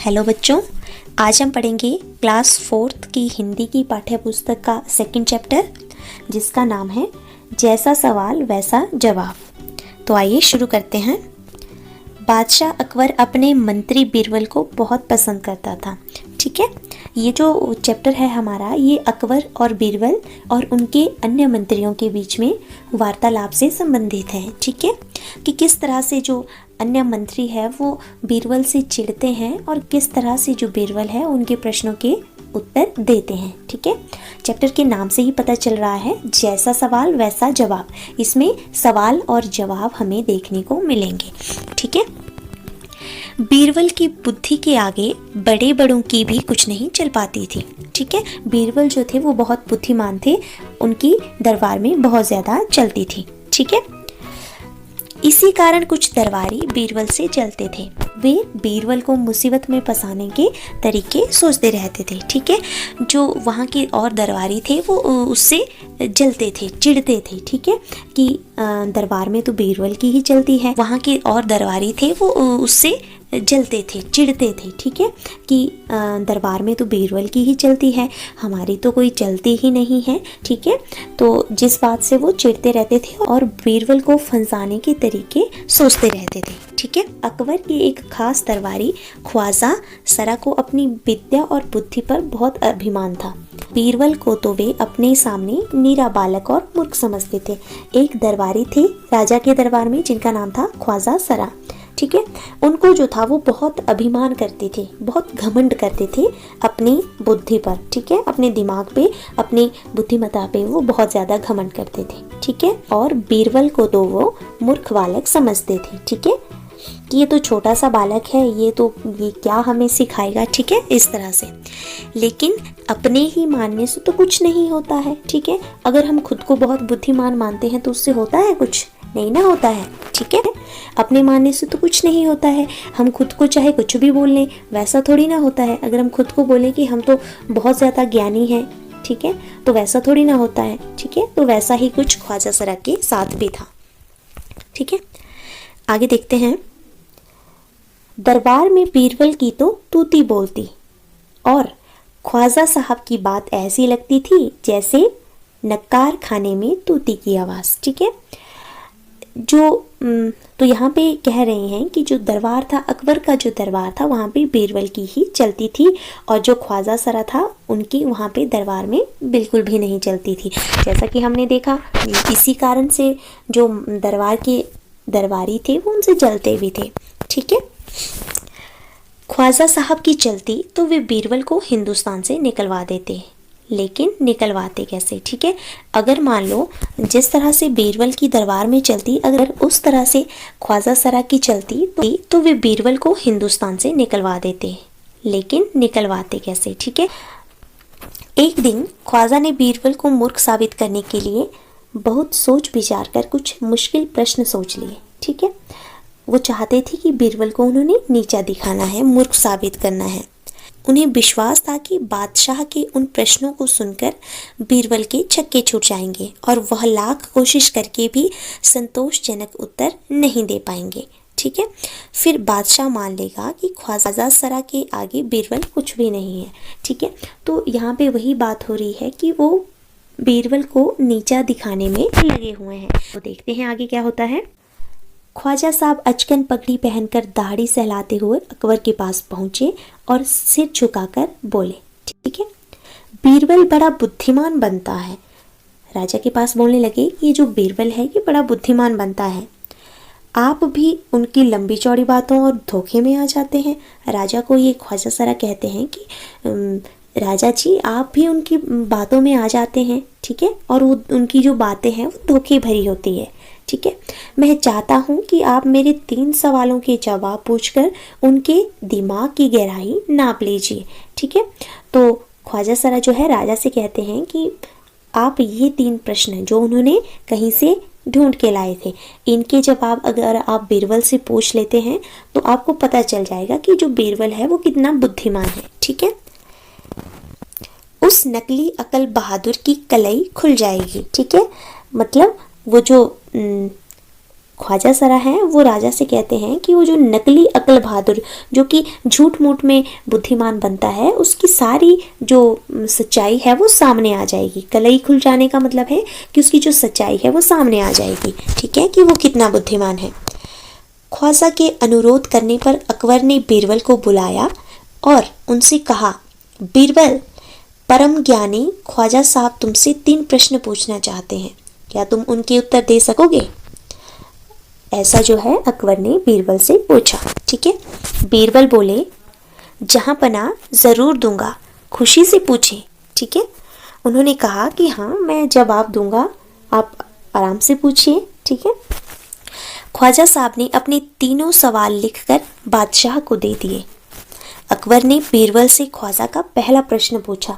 Hello बच्चों, आज हम पढ़ेंगे क्लास 4th की हिंदी की पाठ्य पुस्तक का सेकंड चैप्टर, जिसका नाम है जैसा सवाल वैसा जवाब। तो आइए शुरू करते हैं। बादशाह अकबर अपने मंत्री बीरबल को बहुत पसंद करता था। ठीक है, ये जो चैप्टर है हमारा, ये अकबर और बीरबल और उनके अन्य मंत्रियों के बीच में वार्तालाप से संबंधित है। ठीक है, कि किस तरह से जो अन्य मंत्री है वो बीरबल से चिढ़ते हैं और किस तरह से जो बीरबल है उनके प्रश्नों के उत्तर देते हैं। ठीक है, चैप्टर के नाम से ही पता चल रहा है जैसा सवाल वैसा जवाब। इसमें सवाल और जवाब हमें देखने को मिलेंगे। ठीक है, बीरबल की बुद्धि के आगे बड़े बड़ों की भी कुछ नहीं चल पाती थी। ठीक है, बीरबल जो थे वो बहुत बुद्धिमान थे, उनकी दरबार में बहुत ज़्यादा चलती थी। ठीक है, इसी कारण कुछ दरबारी बीरबल से जलते थे। वे बीरबल को मुसीबत में फंसाने के तरीके सोचते रहते थे। ठीक है, जो वहाँ के और दरबारी थे वो उससे जलते थे, चिढ़ते थे। ठीक है, कि दरबार में तो बीरबल की ही चलती है। वहाँ के और दरबारी थे वो उससे जलते थे, चिढ़ते थे। ठीक है, कि दरबार में तो बीरबल की ही चलती है, हमारी तो कोई चलती ही नहीं है। ठीक है, तो जिस बात से वो चिढ़ते रहते थे और बीरबल को फंसाने के तरीके सोचते रहते थे। ठीक है, अकबर के एक खास दरबारी ख्वाजा सरा को अपनी विद्या और बुद्धि पर बहुत अभिमान था। बीरबल को तो वे अपने सामने नीरा बालक और मूर्ख समझते थे। एक दरबारी थे राजा के दरबार में जिनका नाम था ख्वाजा सरा। ठीक है, उनको जो था वो बहुत अभिमान करते थे, बहुत घमंड करते थे अपनी बुद्धि पर। ठीक है, अपने दिमाग पे, अपनी बुद्धिमत्ता पे वो बहुत ज़्यादा घमंड करते थे। ठीक है, और बीरबल को तो वो मूर्ख बालक समझते थे। ठीक है, कि ये तो छोटा सा बालक है, ये क्या हमें सिखाएगा। ठीक है, इस तरह से। लेकिन अपने ही मानने से तो कुछ नहीं होता है। ठीक है, अगर हम खुद को बहुत बुद्धिमान मानते हैं तो उससे होता है कुछ नहीं ना होता है। ठीक है, अपने मानने से तो कुछ नहीं होता है। हम खुद को चाहे कुछ भी बोल लें, वैसा थोड़ी ना होता है। अगर हम खुद को बोलें कि हम तो बहुत ज़्यादा ज्ञानी हैं, ठीक है, तो वैसा थोड़ी ना होता है। ठीक है, तो वैसा ही कुछ ख्वाजा सरा के साथ भी था। ठीक है, आगे देखते हैं। दरबार में बीरबल की तो तूती बोलती और ख्वाजा साहब की बात ऐसी लगती थी जैसे नक्कार खाने में तूती की आवाज़। ठीक है, तो यहाँ पे कह रहे हैं कि जो दरबार था, अकबर का जो दरबार था, वहाँ पे बीरबल की ही चलती थी और जो ख्वाजा सरा था उनकी वहाँ पे दरबार में बिल्कुल भी नहीं चलती थी। जैसा कि हमने देखा, इसी कारण से जो दरबार के दरबारी थे वो उनसे जलते भी थे। ठीक है, ख्वाजा साहब की चलती तो वे बीरबल को हिंदुस्तान से निकलवा देते, लेकिन निकलवाते कैसे। ठीक है, अगर मान लो जिस तरह से बीरबल की दरबार में चलती, अगर उस तरह से ख्वाजा सरा की चलती तो वे बीरबल को हिंदुस्तान से निकलवा देते, लेकिन निकलवाते कैसे। ठीक है, एक दिन ख्वाजा ने बीरबल को मूर्ख साबित करने के लिए बहुत सोच विचार कर कुछ मुश्किल प्रश्न सोच लिए। ठीक है, वो चाहते थे कि बीरबल को उन्होंने नीचा दिखाना है, मूर्ख साबित करना है। उन्हें विश्वास था कि बादशाह के उन प्रश्नों को सुनकर बीरबल के छक्के छूट जाएंगे और वह लाख कोशिश करके भी संतोषजनक उत्तर नहीं दे पाएंगे। ठीक है, फिर बादशाह मान लेगा कि ख्वाजा सरा के आगे बीरबल कुछ भी नहीं है। ठीक है, तो यहाँ पे वही बात हो रही है कि वो बीरबल को नीचा दिखाने में लगे हुए हैं। तो देखते हैं आगे क्या होता है। ख्वाजा साहब अचकन पगड़ी पहनकर दाढ़ी सहलाते हुए अकबर के पास पहुंचे और सिर झुकाकर बोले, ठीक है, बीरबल बड़ा बुद्धिमान बनता है। राजा के पास बोलने लगे, ये जो बीरबल है ये बड़ा बुद्धिमान बनता है, आप भी उनकी लंबी चौड़ी बातों और धोखे में आ जाते हैं। राजा को ये ख्वाजा सरा कहते हैं कि राजा जी, आप भी उनकी बातों में आ जाते हैं। ठीक है, और वो उनकी जो बातें हैं वो धोखे भरी होती है। ठीक है, मैं चाहता हूँ कि आप मेरे 3 सवालों के जवाब पूछकर उनके दिमाग की गहराई नाप लीजिए। ठीक है, तो ख्वाजा सरा जो है राजा से कहते हैं कि आप ये 3 प्रश्न जो उन्होंने कहीं से ढूंढ के लाए थे, इनके जवाब अगर आप बीरबल से पूछ लेते हैं तो आपको पता चल जाएगा कि जो बीरबल है वो कितना बुद्धिमान है। ठीक है, उस नकली अकल बहादुर की कलई खुल जाएगी। ठीक है, मतलब वो जो ख्वाजा सरा हैं वो राजा से कहते हैं कि वो जो नकली अक्ल बहादुर जो कि झूठ मूठ में बुद्धिमान बनता है, उसकी सारी जो सच्चाई है वो सामने आ जाएगी। कलई खुल जाने का मतलब है कि उसकी जो सच्चाई है वो सामने आ जाएगी, ठीक है, कि वो कितना बुद्धिमान है। ख्वाजा के अनुरोध करने पर अकबर ने बीरबल को बुलाया और उनसे कहा, बीरबल, परम ज्ञानी ख्वाजा साहब तुमसे 3 प्रश्न पूछना चाहते हैं, क्या तुम उनके उत्तर दे सकोगे? ऐसा जो है अकबर ने बीरबल से पूछा, ठीक है। बीरबल बोले, जहां पना जरूर दूंगा, खुशी से पूछें, ठीक है। उन्होंने कहा कि हाँ, मैं जवाब दूंगा, आप आराम से पूछिए, ठीक है। ख्वाजा साहब ने अपने तीनों सवाल लिखकर बादशाह को दे दिए। अकबर ने बीरबल से ख्वाजा का पहला प्रश्न पूछा,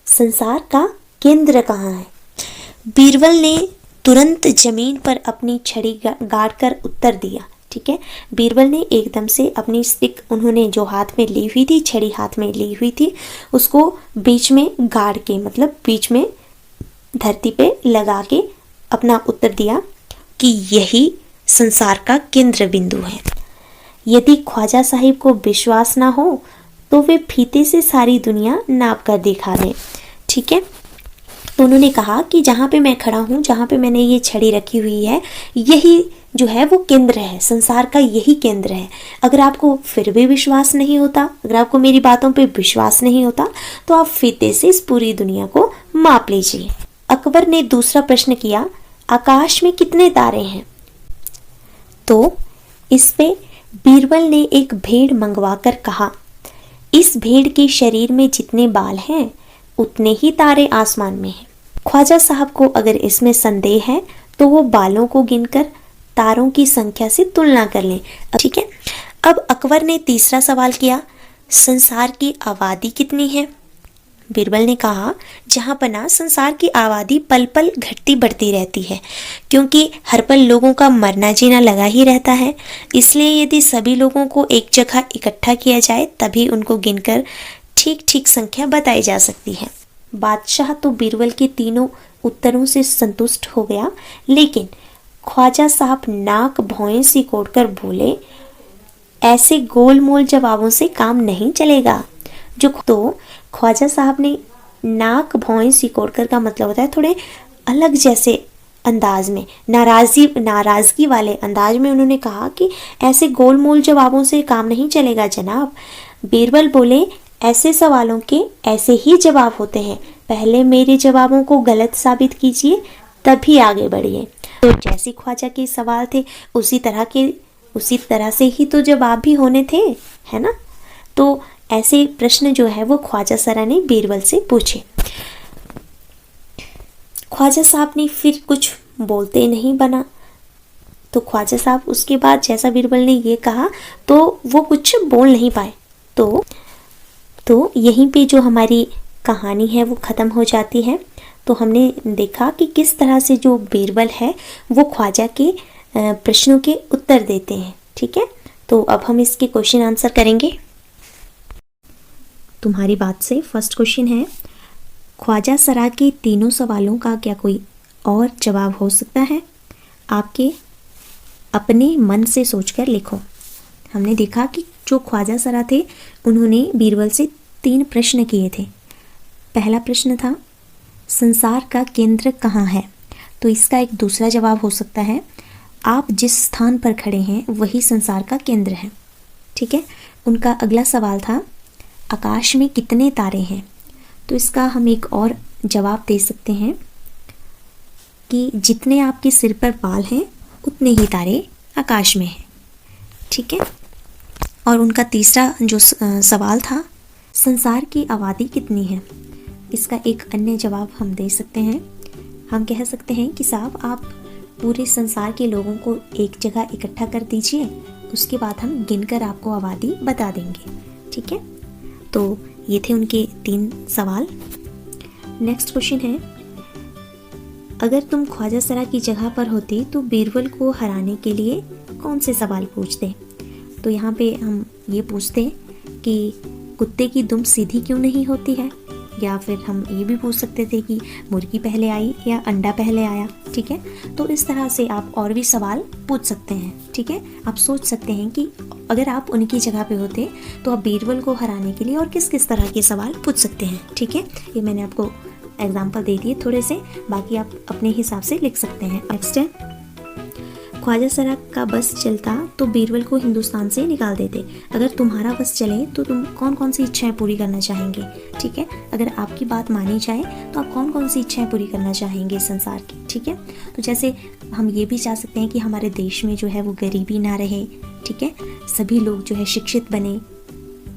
संसार का केंद्र कहाँ है? बीरबल ने तुरंत जमीन पर अपनी छड़ी गाड़ कर उत्तर दिया, ठीक है। बीरबल ने एकदम से अपनी स्टिक, उन्होंने जो हाथ में ली हुई थी, छड़ी हाथ में ली हुई थी, उसको बीच में गाड़ के, मतलब बीच में धरती पे लगा के अपना उत्तर दिया कि यही संसार का केंद्र बिंदु है। यदि ख्वाजा साहिब को विश्वास ना हो तो वे फीते से सारी दुनिया नाप कर दिखा दें, ठीक है। तो उन्होंने कहा कि जहाँ पे मैं खड़ा हूँ, जहाँ पे मैंने ये छड़ी रखी हुई है, यही जो है वो केंद्र है, संसार का यही केंद्र है। अगर आपको फिर भी विश्वास नहीं होता, अगर आपको मेरी बातों पे विश्वास नहीं होता, तो आप फीते से इस पूरी दुनिया को माप लीजिए। अकबर ने दूसरा प्रश्न किया, आकाश में कितने तारे हैं? तो इस पे बीरबल ने एक भेड़ मंगवा कर कहा, इस भेड़ के शरीर में जितने बाल हैं उतने ही तारे आसमान में हैं। ख्वाजा साहब को अगर इसमें संदेह है तो वो बालों को गिनकर तारों की संख्या से तुलना कर लें, ठीक है। अब अकबर ने तीसरा सवाल किया, संसार की आबादी कितनी है? बीरबल ने कहा, जहाँ पना संसार की आबादी पल पल घटती बढ़ती रहती है, क्योंकि हर पल लोगों का मरना जीना लगा ही रहता है। इसलिए यदि सभी लोगों को एक जगह इकट्ठा किया जाए तभी उनको गिनकर ठीक ठीक संख्या बताई जा सकती है। बादशाह तो बीरबल के तीनों उत्तरों से संतुष्ट हो गया, लेकिन ख्वाजा साहब नाक भौएं सिकोड़ कर बोले, ऐसे गोल मोल जवाबों से काम नहीं चलेगा। तो ख्वाजा साहब ने नाक भौएं सिकोड़कर का मतलब होता है थोड़े अलग जैसे अंदाज में, नाराजगी वाले अंदाज में उन्होंने कहा कि ऐसे गोल मोल जवाबों से काम नहीं चलेगा जनाब। बीरबल बोले, ऐसे सवालों के ऐसे ही जवाब होते हैं, पहले मेरे जवाबों को गलत साबित कीजिए तभी आगे बढ़िए। तो जैसे ख्वाजा के सवाल थे उसी तरह से ही तो जवाब भी होने थे, है ना। तो ऐसे प्रश्न जो है वो ख्वाजा सरा ने बीरबल से पूछे। ख्वाजा साहब ने फिर कुछ बोलते नहीं बना, तो ख्वाजा साहब उसके बाद जैसा बीरबल ने ये कहा तो वो कुछ बोल नहीं पाए। तो यहीं पे जो हमारी कहानी है वो ख़त्म हो जाती है। तो हमने देखा कि किस तरह से जो बीरबल है वो ख्वाजा के प्रश्नों के उत्तर देते हैं, ठीक है। तो अब हम इसके क्वेश्चन आंसर करेंगे। तुम्हारी बात से फर्स्ट क्वेश्चन है, ख्वाजा सरा के तीनों सवालों का क्या कोई और जवाब हो सकता है? आपके अपने मन से सोचकर लिखो। हमने देखा कि जो ख्वाजा सरा थे उन्होंने बीरबल से 3 प्रश्न किए थे। पहला प्रश्न था, संसार का केंद्र कहाँ है? तो इसका एक दूसरा जवाब हो सकता है, आप जिस स्थान पर खड़े हैं वही संसार का केंद्र है, ठीक है। उनका अगला सवाल था, आकाश में कितने तारे हैं? तो इसका हम एक और जवाब दे सकते हैं कि जितने आपके सिर पर बाल हैं उतने ही तारे आकाश में हैं, ठीक है। और उनका तीसरा जो सवाल था, संसार की आबादी कितनी है? इसका एक अन्य जवाब हम दे सकते हैं। हम कह सकते हैं कि साहब आप पूरे संसार के लोगों को एक जगह इकट्ठा कर दीजिए, उसके बाद हम गिनकर आपको आबादी बता देंगे, ठीक है। तो ये थे उनके 3 सवाल। नेक्स्ट क्वेश्चन है, अगर तुम ख्वाजा सरा की जगह पर होती तो बीरबल को हराने के लिए कौन से सवाल पूछते? तो यहाँ पे हम ये पूछते कि कुत्ते की दुम सीधी क्यों नहीं होती है? या फिर हम ये भी पूछ सकते थे कि मुर्गी पहले आई या अंडा पहले आया। ठीक है, तो इस तरह से आप और भी सवाल पूछ सकते हैं। ठीक है, आप सोच सकते हैं कि अगर आप उनकी जगह पे होते तो आप बीरबल को हराने के लिए और किस किस तरह के सवाल पूछ सकते हैं। ठीक है, ये मैंने आपको एग्जाम्पल दे दिए थोड़े से, बाकी आप अपने हिसाब से लिख सकते हैं। नेक्स्ट है, ख्वाजा सरा का बस चलता तो बीरबल को हिंदुस्तान से निकाल देते। अगर तुम्हारा बस चले तो तुम कौन कौन सी इच्छाएं पूरी करना चाहेंगे। ठीक है, अगर आपकी बात मानी जाए तो आप कौन कौन सी इच्छाएं पूरी करना चाहेंगे संसार की। ठीक है, तो जैसे हम ये भी चाह सकते हैं कि हमारे देश में जो है वो गरीबी ना रहे। ठीक है, सभी लोग जो है शिक्षित बने,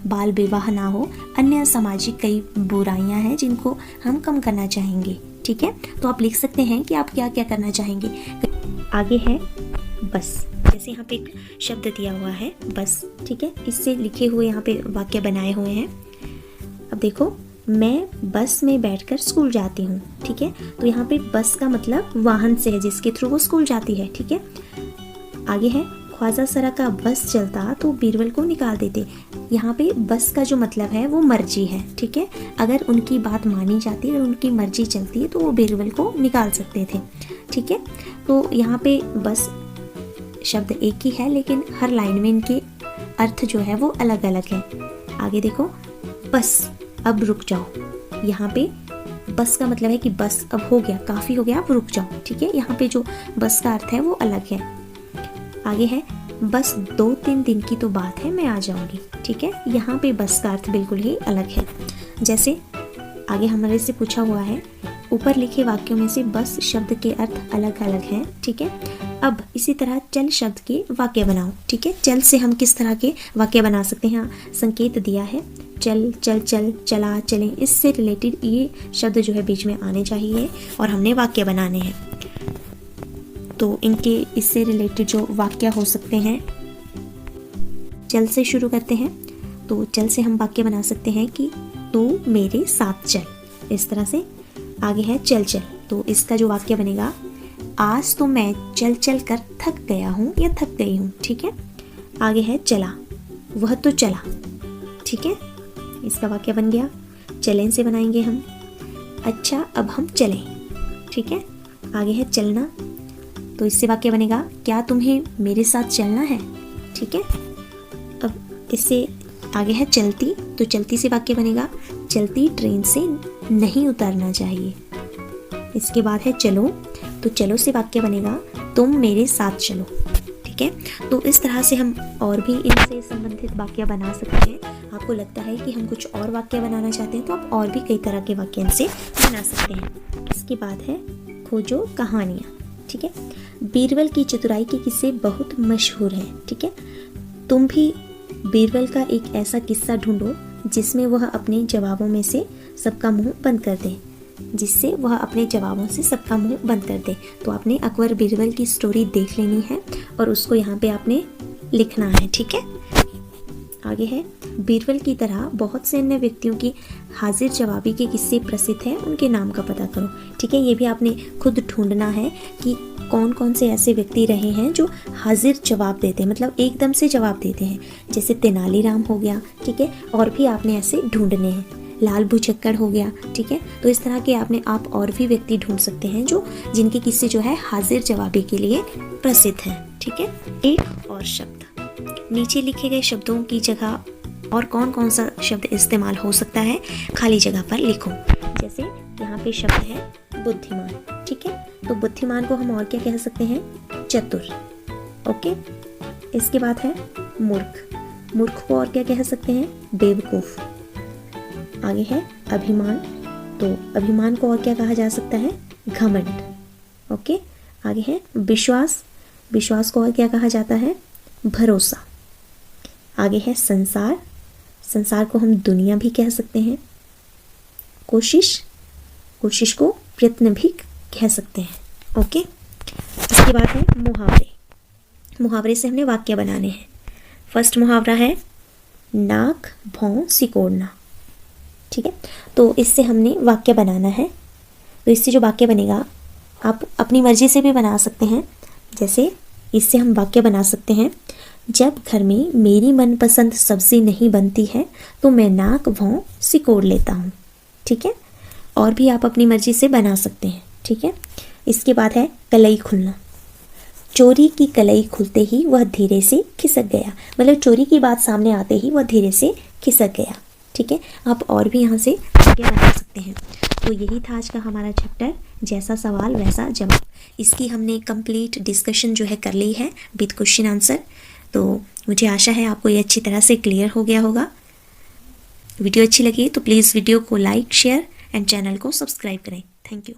बाल विवाह ना हो, अन्य सामाजिक कई बुराइयां हैं जिनको हम कम करना चाहेंगे। ठीक है, तो आप लिख सकते हैं कि आप क्या क्या करना चाहेंगे। आगे है बस, जैसे यहाँ पे एक शब्द दिया हुआ है बस। ठीक है, इससे लिखे हुए यहाँ पे वाक्य बनाए हुए हैं। अब देखो, मैं बस में बैठकर स्कूल जाती हूँ। ठीक है, तो यहाँ पे बस का मतलब वाहन से है जिसके थ्रू वो स्कूल जाती है। ठीक है, आगे है, ख्वाजा सरा का बस चलता तो बीरबल को निकाल देते। यहाँ पे बस का जो मतलब है वो मर्जी है। ठीक है, अगर उनकी बात मानी जाती है और उनकी मर्जी चलती है तो वो बीरबल को निकाल सकते थे। ठीक है, तो यहाँ पे बस शब्द एक ही है लेकिन हर लाइन में इनके अर्थ जो है वो अलग अलग है। आगे देखो, बस अब रुक जाओ। यहाँ पे बस का मतलब है कि बस अब हो गया, काफ़ी हो गया, अब रुक जाओ। ठीक है, यहाँ पे जो बस का अर्थ है वो अलग है। आगे है, बस 2-3 दिन की तो बात है, मैं आ जाऊंगी। ठीक है, यहाँ पे बस का अर्थ बिल्कुल ही अलग है। जैसे आगे हमारे से पूछा हुआ है, ऊपर लिखे वाक्यों में से बस शब्द के अर्थ अलग अलग हैं। ठीक है, अब इसी तरह चल शब्द के वाक्य बनाओ। ठीक है, चल से हम किस तरह के वाक्य बना सकते हैं, संकेत दिया है, चल, चल, चल, चला, चले, इससे रिलेटेड ये शब्द जो है बीच में आने चाहिए और हमने वाक्य बनाने हैं। तो इनके इससे रिलेटेड जो वाक्य हो सकते हैं, चल से शुरू करते हैं। तो चल से हम वाक्य बना सकते हैं कि तू मेरे साथ चल, इस तरह से। आगे है चल चल, तो इसका जो वाक्य बनेगा, आज तो मैं चल चल कर थक गया हूँ या थक गई हूँ। ठीक है, आगे है चला, वह तो चला। ठीक है, इसका वाक्य बन गया, चलें से बनाएंगे हम, अच्छा अब हम चलें। ठीक है, आगे है चलना, तो इससे वाक्य बनेगा, क्या तुम्हें मेरे साथ चलना है। ठीक है, अब इससे आगे है चलती, तो चलती से वाक्य बनेगा, चलती ट्रेन से नहीं उतरना चाहिए। इसके बाद है चलो, तो चलो से वाक्य बनेगा, तुम मेरे साथ चलो। ठीक है, तो इस तरह से हम और भी इनसे संबंधित वाक्य बना सकते हैं। आपको लगता है कि हम कुछ और वाक्य बनाना चाहते हैं तो आप और भी कई तरह के वाक्य इनसे बना सकते हैं। इसके बाद है खोजो कहानियाँ। ठीक है, बीरबल की चतुराई के किस्से बहुत मशहूर हैं। ठीक है, तुम भी बीरबल का एक ऐसा किस्सा ढूंढो जिसमें वह अपने जवाबों में से सबका मुंह बंद कर दे, जिससे वह अपने जवाबों से सबका मुंह बंद कर दे। तो आपने अकबर बीरबल की स्टोरी देख लेनी है और उसको यहाँ पे आपने लिखना है। ठीक है, आगे है, बीरबल की तरह बहुत से अन्य व्यक्तियों की हाजिर जवाबी के किस्से प्रसिद्ध हैं, उनके नाम का पता करो। ठीक है, ये भी आपने खुद ढूंढना है कि कौन कौन से ऐसे व्यक्ति रहे हैं जो हाजिर जवाब देते हैं, मतलब एकदम से जवाब देते हैं, जैसे तेनालीराम हो गया। ठीक है, और भी आपने ऐसे ढूंढने हैं, लाल भुचक्कड़ हो गया। ठीक है, तो इस तरह के आप और भी व्यक्ति ढूंढ सकते हैं जो जिनके किस्से जो है हाजिर जवाबी के लिए प्रसिद्ध हैं। ठीक है, एक और शब्द, नीचे लिखे गए शब्दों की जगह और कौन कौन सा शब्द इस्तेमाल हो सकता है खाली जगह पर लिखो। जैसे यहाँ पे शब्द है बुद्धिमान। ठीक है, तो बुद्धिमान को हम और क्या कह सकते हैं, चतुर। ओके, इसके बाद है मूर्ख, मूर्ख को और क्या कह सकते हैं, बेवकूफ। आगे है अभिमान, तो अभिमान को और क्या कहा जा सकता है, घमंड। ओके, आगे है विश्वास, विश्वास को और क्या कहा जाता है, भरोसा। आगे है संसार, संसार को हम दुनिया भी कह सकते हैं। कोशिश, कोशिश को प्रयत्न भी कह सकते हैं। ओके, इसके बाद है मुहावरे, मुहावरे से हमने वाक्य बनाने हैं। फर्स्ट मुहावरा है नाक भौं सिकोड़ना। ठीक है, तो इससे हमने वाक्य बनाना है। तो इससे जो वाक्य बनेगा आप अपनी मर्जी से भी बना सकते हैं। जैसे इससे हम वाक्य बना सकते हैं, जब घर में मेरी मनपसंद सब्जी नहीं बनती है तो मैं नाक भौं सिकोड़ लेता हूँ। ठीक है, और भी आप अपनी मर्जी से बना सकते हैं। ठीक है, इसके बाद है कलई खुलना। चोरी की कलई खुलते ही वह धीरे से खिसक गया, मतलब चोरी की बात सामने आते ही वह धीरे से खिसक गया। ठीक है, आप और भी यहाँ से आगे बता सकते हैं। तो यही था आज का हमारा चैप्टर, जैसा सवाल वैसा जवाब। इसकी हमने कंप्लीट डिस्कशन जो है कर ली है विद क्वेश्चन आंसर। तो मुझे आशा है आपको ये अच्छी तरह से क्लियर हो गया होगा। वीडियो अच्छी लगी तो प्लीज़ वीडियो को लाइक, शेयर एंड चैनल को सब्सक्राइब करें। Thank you.